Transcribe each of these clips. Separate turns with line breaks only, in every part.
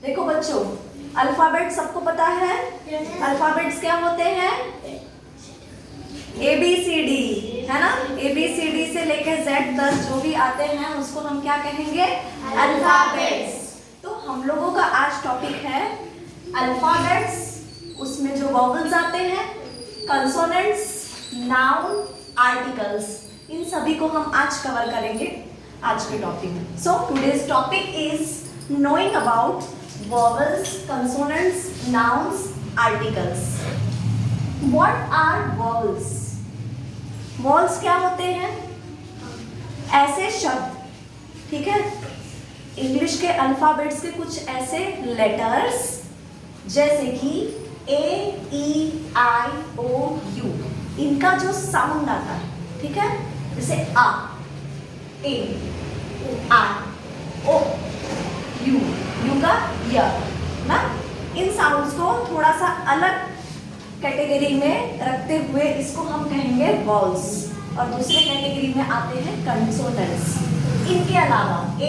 देखो बच्चों, अल्फाबेट सबको पता है। अल्फाबेट्स क्या होते हैं? ABCD, है ना। ABCD से लेकर Z तक जो भी आते हैं उसको हम क्या कहेंगे? अल्फाबेट्स। तो हम लोगों का आज टॉपिक है अल्फाबेट्स, उसमें जो वॉवल्स आते हैं, कंसोनेंट्स, नाउन, आर्टिकल्स, इन सभी को हम आज कवर करेंगे आज के टॉपिक में। So today's topic is knowing about vowels, consonants, nouns, articles. What are vowels? Vowels क्या होते हैं? ऐसे शब्द, ठीक है, इंग्लिश के अल्फाबेट्स के कुछ ऐसे लेटर्स जैसे कि A, E, I, O, U, इनका जो साउंड आता है, ठीक है, जैसे आ, ए, आई, ओ, यू, यू का य ना, इन साउंड्स को थोड़ा सा अलग कैटेगरी में रखते हुए इसको हम कहेंगे वॉवल्स, और दूसरे कैटेगरी में आते हैं कंसोनेंट्स। इनके अलावा A,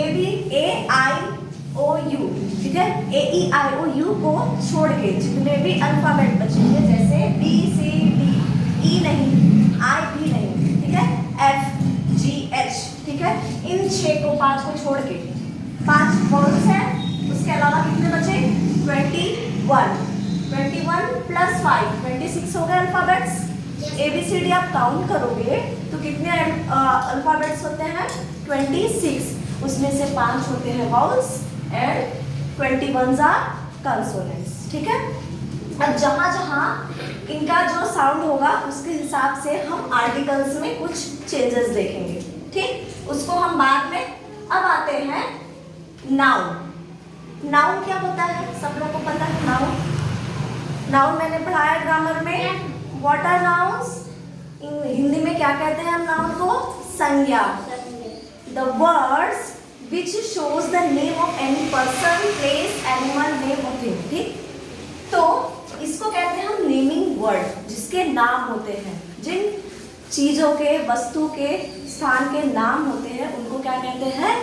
I, O, U, ठीक है, A, E, I, O, U को छोड़ के जितने भी अल्फाबेट बचेंगे, जैसे B, C, D, E नहीं, I भी नहीं, ठीक है, F, G, H, ठीक है, इन 6 को 5 को छोड़ के 5 वॉवल्स हैं। उसके अलावा कितने बचे? 21 प्लस 5 26 हो गए अल्फाबेट्स। ABCD आप काउंट करोगे तो कितने अल्फाबेट्स होते हैं? 26, उसमें से 5 होते हैं वॉवल्स एंड 21 आर कंसोनेंट्स, ठीक है। अब जहाँ जहाँ इनका जो साउंड होगा उसके हिसाब से हम आर्टिकल्स में कुछ चेंजेस देखेंगे, ठीक, उसको हम बाद में। अब आते हैं नाउन। नाउन क्या होता है? सब लोगों को पता है नाउन। नाउन मैंने पढ़ाया ग्रामर में। What are nouns? हिंदी में क्या कहते हैं हम नाउन को? संज्ञा। The words which shows the name of any person, place, animal, name of thing, ठीक। तो इसको कहते हैं हम नेमिंग वर्ड, जिसके नाम होते हैं, जिन चीजों के, वस्तु के, स्थान के नाम होते हैं, उनको क्या कहते हैं?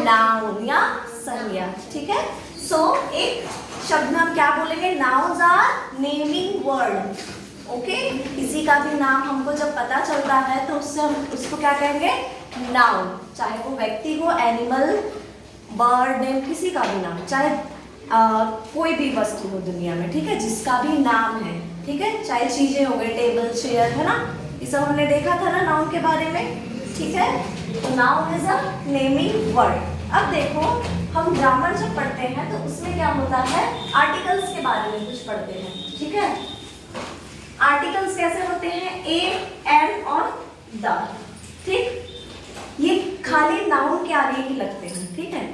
नाउन या संज्ञा, ठीक है। सो एक शब्द में हम क्या बोलेंगे? Nouns are naming word, okay. किसी का भी नाम हमको जब पता चलता है तो उससे हम उसको क्या कहेंगे? नाउन। चाहे वो व्यक्ति हो, एनिमल, बर्ड नेम, किसी का भी नाम, चाहे कोई भी वस्तु हो दुनिया में, ठीक है, जिसका भी नाम है, ठीक है, चाहे चीजें हो गई, टेबल, चेयर, है ना, ये सब हमने देखा था ना नाउन के बारे में, ठीक है। तो noun is a naming word. अब देखो, हम ग्रामर जब पढ़ते हैं तो उसमें क्या होता है? आर्टिकल्स के बारे में कुछ पढ़ते हैं, ठीक है। आर्टिकल्स कैसे होते हैं? ए, एम और द, ठीक। ये खाली नाउन के आगे ही लगते हैं, ठीक है,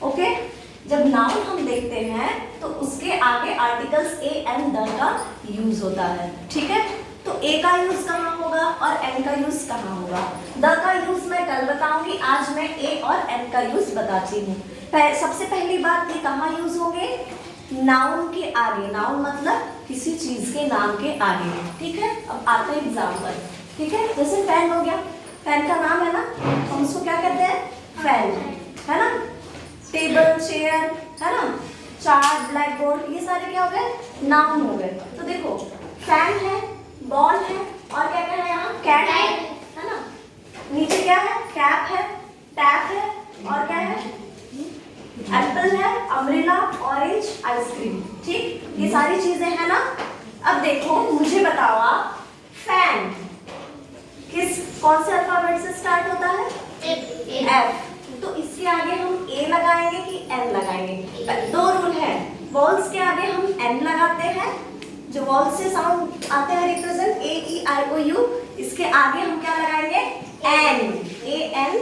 ओके। जब नाउन हम देखते हैं तो उसके आगे आर्टिकल्स ए, एम, द का यूज होता है, ठीक है। तो ए का यूज कहाँ होगा और एम का यूज कहाँ होगा? द का यूज मैं कल बताऊंगी, आज मैं ए और एम का यूज बताती हूँ। सबसे पहली बात, ये कहाँ यूज होंगे? नाउन के आगे। नाउन मतलब किसी चीज के नाम के आगे, ठीक है। अब आते हैं एग्जाम्पल, ठीक है। जैसे फैन हो गया, फैन का नाम है ना, हम उसको क्या कहते हैं? फैन, है ना। टेबल, चेयर, है ना, चार्ट, ब्लैक बोर्ड, ये सारे क्या हो गए? नाउन हो गए। तो देखो, फैन है, बॉल है, और क्या क्या है यहाँ? कैट है ना। नीचे क्या है? कैप है, टैप है, और क्या है? एप्पल है, अम्ब्रेला, ऑरेंज, आइसक्रीम, ठीक, ये सारी चीजें है ना। अब देखो, मुझे बताओ आप, फैन कौन से अल्फाबेट से स्टार्ट होता है? एफ। तो इसके आगे हम ए लगाएंगे कि एन लगाएंगे? 2 रूल है। वॉल्स के आगे हम एन लगाते हैं, जो वॉल से साउंड आते हैं represent, A, E, I, O, you, इसके आगे हम क्या लगाएंगे? एन, ए, एन,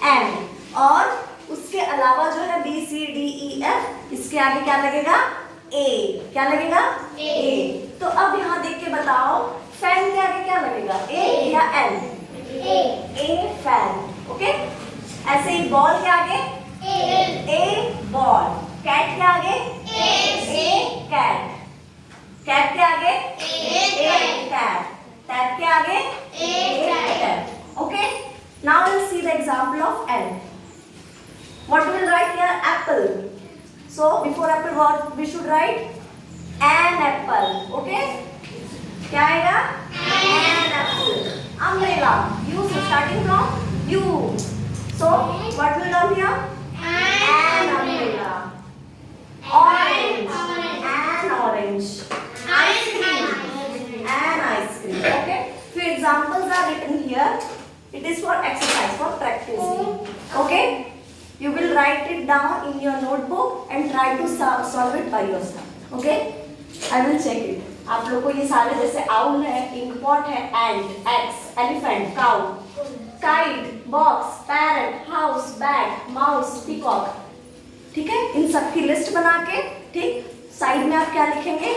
एन। और उसके अलावा जो है बी, सी, डी, ई, एफ, इसके आगे क्या लगेगा? ए। क्या लगेगा? ए। तो अब यहाँ देख के बताओ, फैन के आगे क्या लगेगा? ए या एन? ए फैन, ओके। ऐसे ही बॉल के आगे ए बॉल, कैट के आगे ए कैट, कैट के आगे ए कैट, टैप के आगे A tap, okay. Now we'll see the example of N. What we will write here? Apple. So before apple what we should write? An apple. Okay? क्या आएगा? An apple. Umbrella. U starting from U. So what will come here? An umbrella. Orange. An orange. Ice cream. An ice cream. Okay? Few examples are written here. It is for exercise, for practicing. Okay? You will write it down in your notebook and try to solve it by yourself. Okay? I will check it. आप लोग को ये सारे जैसे owl है, inkpot है, ant, X, elephant, cow, kite, box, parrot, house, bat, mouse, peacock. ठीक है? इन सब की लिस्ट बना के, ठीक? साइड में आप क्या लिखेंगे?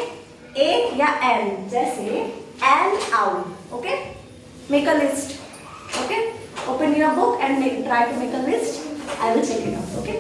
A या N, जैसे an owl. Okay? Make a list. Okay? Open your book and try to make a list. I will check it out. Okay?